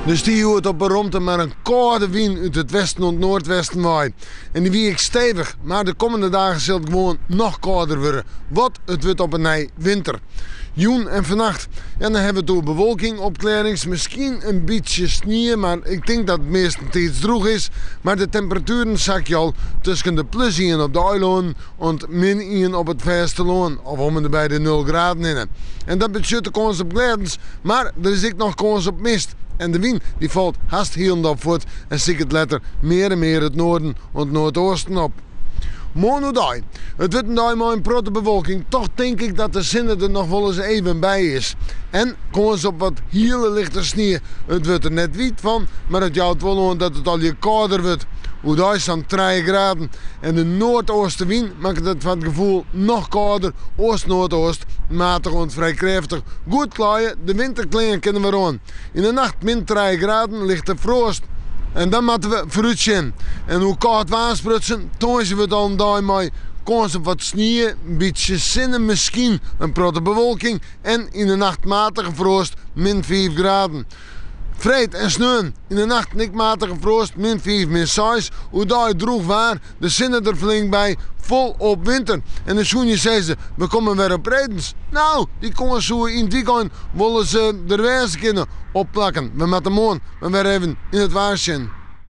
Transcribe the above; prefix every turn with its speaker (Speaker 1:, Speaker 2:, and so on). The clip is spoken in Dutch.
Speaker 1: De stier hoort op een romte maar een koude wind uit het westen en noordwesten waait. En die wie ik stevig, maar de komende dagen zal het gewoon nog kouder worden. Wat het wordt op een nij winter. Joen en vannacht. Ja, dan hebben we door bewolking, opklarings, misschien een beetje sneeuw, maar ik denk dat het meestentijds droog is. Maar de temperaturen zak je al tussen de plus 1 op de eiland en min 1 op het vasteland. Of om en bij de 0 graden in. En dat betekent de kans op gladens, maar er is ook nog kans op mist. En de wind die valt haast hier en daar voort en zie het letter meer en meer het noorden en het noordoosten op. Morgen dag. Het wordt een dag maar een protte bewolking. Toch denk ik dat de zin er nog wel eens even bij is. En kans op wat hele lichte sneeuw. Het wordt er net wit van, maar het houdt wel aan dat het al je kouder wordt. Hoe daar is dan 3 graden. En de noordoostenwind maakt het van het gevoel nog kouder. Oost-noordoost, matig en vrij krachtig. Goed klaaien, de winterkleren kennen we aan. In de nacht min 3 graden ligt de frost. En dan moeten we fruitje. En hoe koud we aansprutsen, toen zien we dan daarmee kans op wat sneeuw, een beetje zinnen misschien, een protte bewolking en in de nacht matige frost, min 5 graden. Vreed en sneeuw, in de nacht niet matige frost, min 5, min 6. Hoe daar droeg waar, de zinnen er flink bij, vol op winter. En de schoenje zei ze, we komen weer op redens. Nou, die komen zo in die gaan, willen ze er wijze kunnen opplakken. We met de moon, we weer even in het waarschuwen.